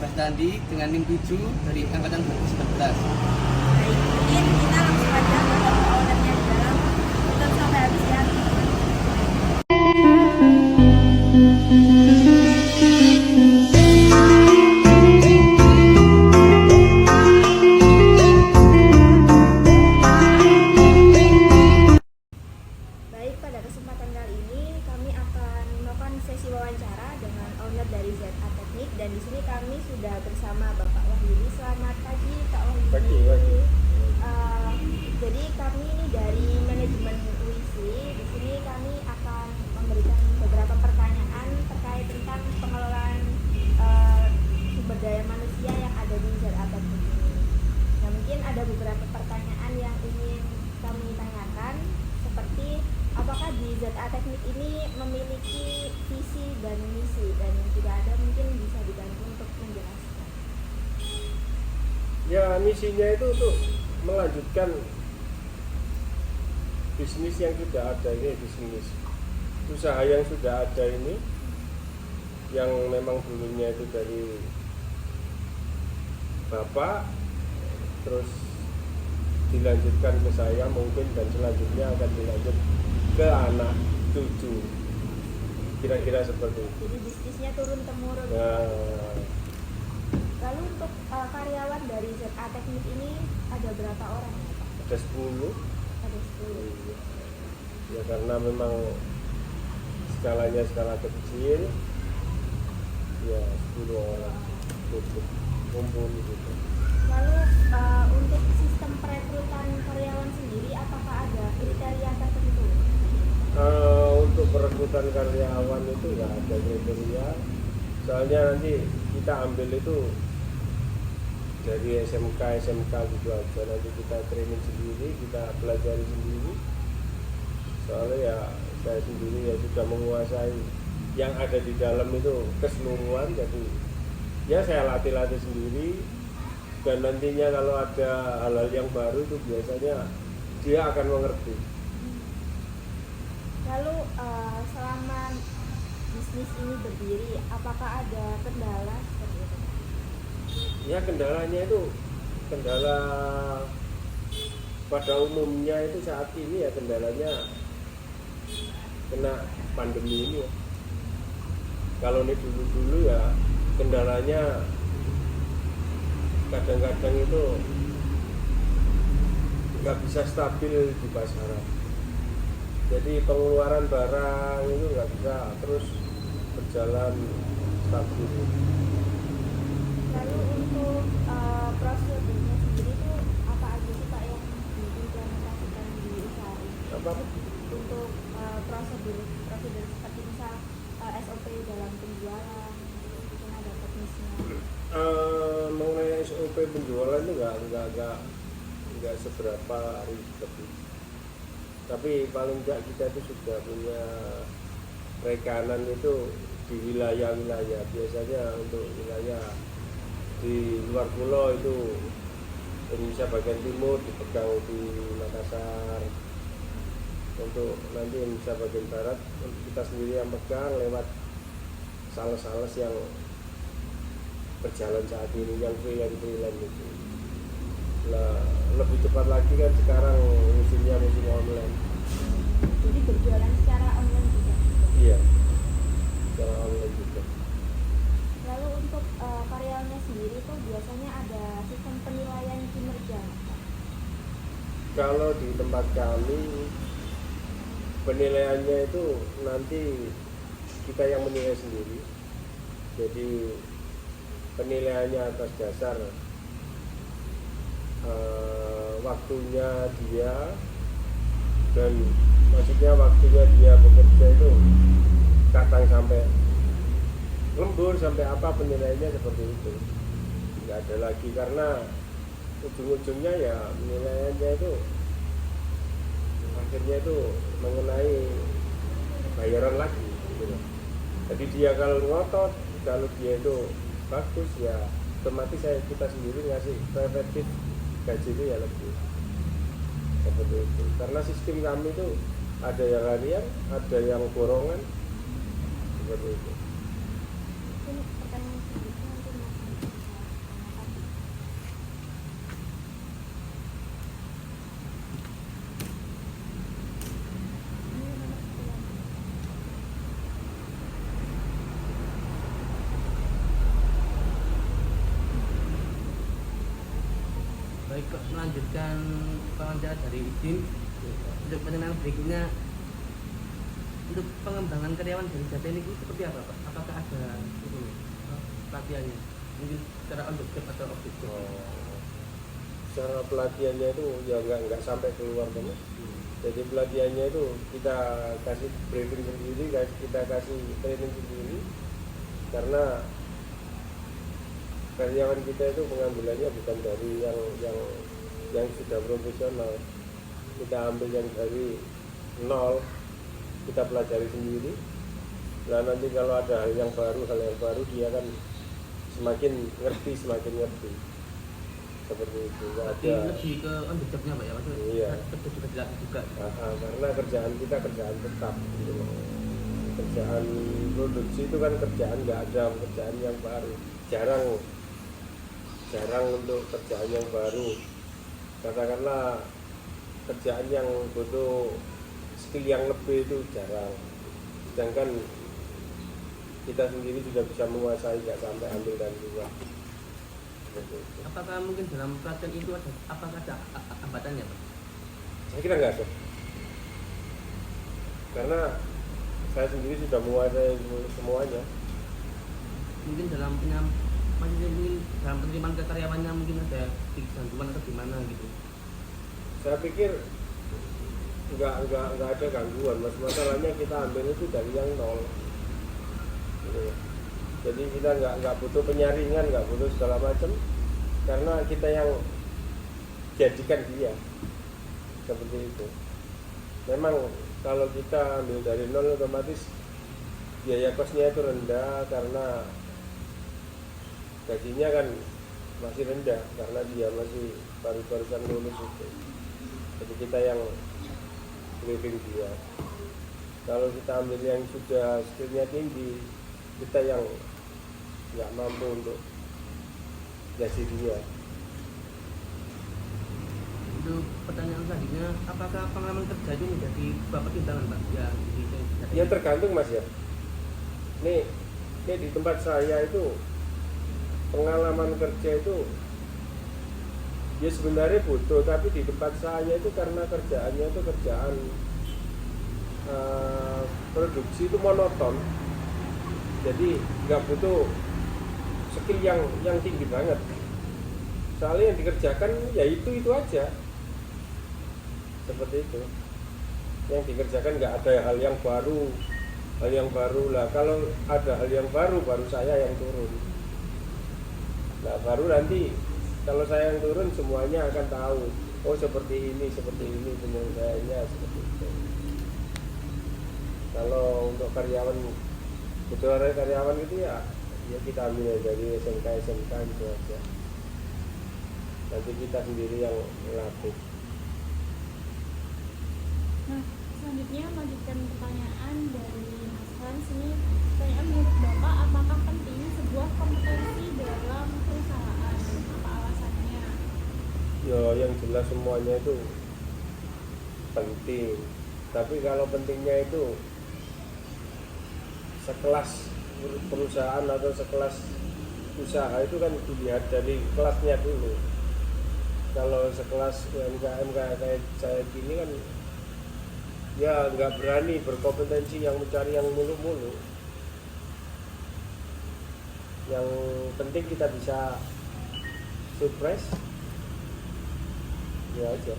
Bastandi dengan NIM 7 dari angkatan 2019. Baik, mungkin kita langsung aja ke ownernya di dalam. Tonton sampai habis ya. Baik, pada kesempatan kali ini kami akan melakukan sesi wawancara dengan owner dari ZA Teknik, dan di sini kami sudah bersama Bapak Wahyudi. Selamat pagi, Pak Wahyudi. Pagi. Jadi kami ini dari manajemen UISI. Di sini kami akan memberikan beberapa pertanyaan terkait tentang pengelolaan sumber daya manusia yang ada di ZA Teknik ini. Nah, mungkin ada beberapa pertanyaan yang ingin kami tanyakan, seperti apakah di ZA Teknik ini memiliki visi dan misi, dan jika ada mungkin bisa dibantu untuk menjelaskan. Ya, misinya itu untuk melanjutkan bisnis yang sudah ada ini, bisnis usaha yang sudah ada ini, yang memang dulunya itu dari bapak, terus dilanjutkan ke saya mungkin, dan selanjutnya akan dilanjut ke anak cucu, kira-kira seperti itu. Jadi bisnisnya turun temurun. Nah, Lalu untuk karyawan dari ZA Teknik ini ada berapa orang ya, Pak? ada 10. Ada 10. Ya, karena memang skalanya skala kecil, ya 10 orang cukup kumpul gitu. Lalu untuk sistem perekrutan karyawan sendiri, apakah ada kriteria tertentu? Untuk perekrutan karyawan itu nggak ada kriteria, soalnya nanti kita ambil itu dari SMK gitu aja, nanti kita training sendiri, kita pelajari sendiri, soalnya ya saya sendiri ya sudah menguasai yang ada di dalam itu keseluruhan, jadi ya saya latih sendiri, dan nantinya kalau ada hal-hal yang baru itu biasanya dia akan mengerti. Lalu selama bisnis ini berdiri, apakah ada kendala seperti itu? Ya, kendalanya itu kendala pada umumnya itu saat ini ya, kendalanya kena pandemi ini ya. Kalau ini dulu ya kendalanya kadang-kadang itu nggak bisa stabil di pasaran, jadi pengeluaran barang itu nggak bisa terus berjalan stabil. Lalu untuk prosedurnya sendiri itu apa aja sih, Pak, yang diimplementasikan di usaha ini? Apa? Untuk prosedur seperti misal SOP dalam penjualan, mungkin ada teknisnya. Mengenai SOP penjualan itu nggak seberapa ribet, tapi paling nggak kita itu sudah punya rekanan itu di wilayah-wilayah. Biasanya untuk wilayah di luar pulau itu Indonesia bagian timur dipegang di Makassar, untuk nanti Indonesia bagian barat untuk kita sendiri yang pegang lewat sales-sales yang berjalan saat ini, yang freelance itu. Nah, lebih cepat lagi kan sekarang musimnya musim online. Jadi berjualan secara online juga. Iya, secara online juga. Lalu untuk karyawannya sendiri tuh biasanya ada sistem penilaian kinerja, Pak? Kalau di tempat kami penilaiannya itu nanti kita yang menilai sendiri. Jadi penilaiannya atas dasar waktunya dia, dan maksudnya waktunya dia bekerja itu kadang sampai lembur sampai apa, penilaiannya seperti itu. Nggak ada lagi, karena ujung-ujungnya ya penilaiannya itu akhirnya itu mengenai bayaran lagi gitu. Jadi dia kalau ngotot, kalau dia itu bagus ya otomatis kita sendiri ngasih preventif gaji itu ya lebih seperti itu. Karena sistem kami itu ada yang harian, ada yang borongan seperti itu. Ini pertanyaan selanjutnya nanti Mas. melanjutkan wawancara dari izin untuk pertanyaan berikutnya, untuk pengembangan karyawan dari Jata ini seperti apa Pak? Apakah ada pelatihannya? Mungkin secara on the job atau off the job? Secara pelatihannya itu ya nggak sampai keluar teman. Jadi pelatihannya itu kita kasih briefing sendiri, kita kasih training sendiri, karena karyawan kita itu pengambilannya bukan dari yang sudah profesional. Kita ambil yang dari nol, kita pelajari sendiri. Nah nanti kalau ada hal yang baru dia kan semakin ngerti seperti itu. Berarti lebih ke on the job-nya Pak ya? Maksudnya iya. kerja juga dilatih juga. Karena kerjaan kita kerjaan tetap gitu loh. Kerjaan produksi itu kan kerjaan nggak ada kerjaan yang baru, jarang untuk kerjaan yang baru. Katakanlah kerjaan yang butuh skill yang lebih itu jarang, sedangkan kita sendiri sudah bisa menguasai, nggak sampai ambil dan luar. Apakah mungkin dalam pelatihan itu apakah ada hambatannya Pak? Saya kira nggak ada, karena saya sendiri sudah menguasai semuanya. Mungkin dalam penerimaan ke karyawannya mungkin ada gangguan atau gimana gitu? Saya pikir nggak ada gangguan, masalahnya kita ambil itu dari yang nol gitu. Jadi kita nggak butuh penyaringan, nggak butuh segala macam, karena kita yang jadikan dia seperti itu. Memang kalau kita ambil dari nol otomatis biaya kosnya itu rendah, karena gajinya kan masih rendah karena dia masih baru-barusan lulus itu. Jadi kita yang briefing dia. Kalau kita ambil yang sudah skillnya tinggi, kita yang nggak mampu untuk gaji dia. Untuk pertanyaan selanjutnya, apakah pengalaman kerja itu menjadi sebuah pertimbangan Pak? Ya tergantung Mas ya. Nih di tempat saya itu pengalaman kerja itu ya sebenarnya butuh, tapi di tempat saya itu karena kerjaannya itu kerjaan produksi itu monoton, jadi nggak butuh skill yang tinggi banget. Soalnya yang dikerjakan ya itu aja, seperti itu. Yang dikerjakan nggak ada hal yang baru lah. Kalau ada hal yang baru saya yang turun. Nah baru nanti kalau saya yang turun semuanya akan tahu, oh seperti ini penyelesaiannya seperti itu. Kalau untuk karyawan itu ya kita ambil dari SMK itu aja. Nanti kita sendiri yang melatih. Nah, selanjutnya melanjutkan pertanyaan dari Mas Frans ini. Pertanyaan menurut Bapak, apakah penting sebuah kompetensi dalam perusahaan? Apa alasannya? Ya yang jelas semuanya itu penting. Tapi kalau pentingnya itu sekelas perusahaan atau sekelas usaha itu kan dilihat dari kelasnya dulu. Kalau sekelas UMKM kayak saya gini kan ya nggak berani berkompetensi yang mencari yang mulu-mulu. Yang penting kita bisa surprise ya aja.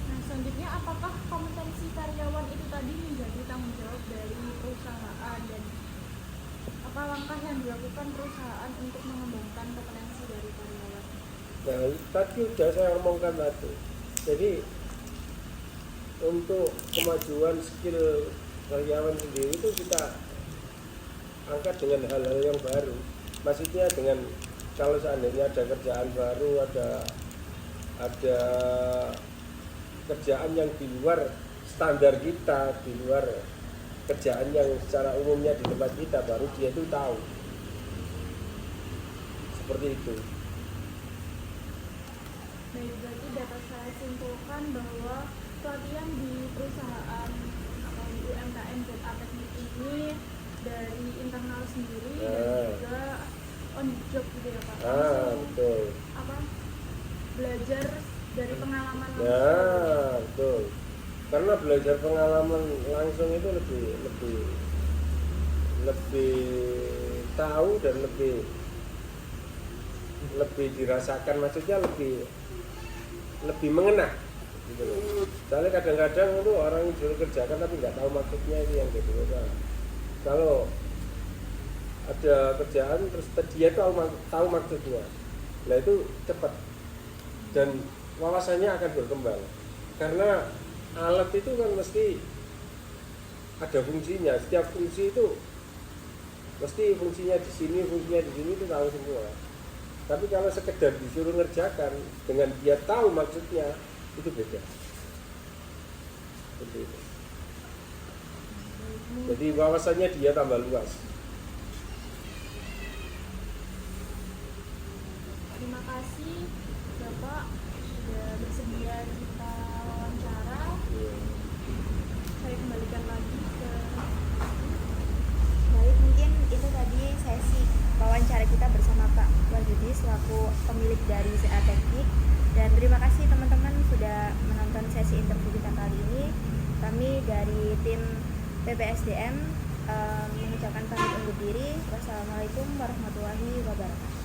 Nah, selanjutnya apakah kompetensi karyawan itu tadi menjadi tanggung jawab dari perusahaan, dan apa langkah yang dilakukan perusahaan untuk mengembangkan kompetensi dari karyawan? Nah, tadi sudah saya omongkan tadi. Jadi untuk kemajuan skill karyawan sendiri itu kita angkat dengan hal-hal yang baru. Maksudnya dengan kalau seandainya ada kerjaan baru, ada kerjaan yang di luar standar kita, di luar kerjaan yang secara umumnya di tempat kita, baru dia itu tahu. Seperti itu. Baik, berarti dapat saya simpulkan bahwa pelatihan di perusahaan atau di UMKM ZA Teknik ini dari internal sendiri dan juga on the job gitu ya Pak. Betul. Belajar karena belajar pengalaman langsung itu lebih tahu dan lebih dirasakan, maksudnya lebih mengena gitu loh. Soalnya kadang-kadang itu orang disuruh kerjakan tapi nggak tahu maksudnya, itu yang jadi masalah. Kalau ada kerjaan terus dia tahu maksudnya, nah itu cepat dan wawasannya akan berkembang, karena alat itu kan mesti ada fungsinya, setiap fungsi itu mesti fungsinya di sini itu tahu semua. Tapi kalau sekedar disuruh ngerjakan dengan dia tahu maksudnya, itu beda. Seperti itu. Jadi wawasannya dia tambah luas. Terima kasih Bapak sudah bersedia kita wawancara. Saya kembalikan lagi ke baik, mungkin itu tadi sesi wawancara kita bersama Pak Wahyudi selaku pemilik dari CA Teknik. Dan terima kasih teman-teman sudah menonton sesi interview kita kali ini. Kami dari tim PPSDM mengucapkan pamit undur diri. Wassalamualaikum warahmatullahi wabarakatuh.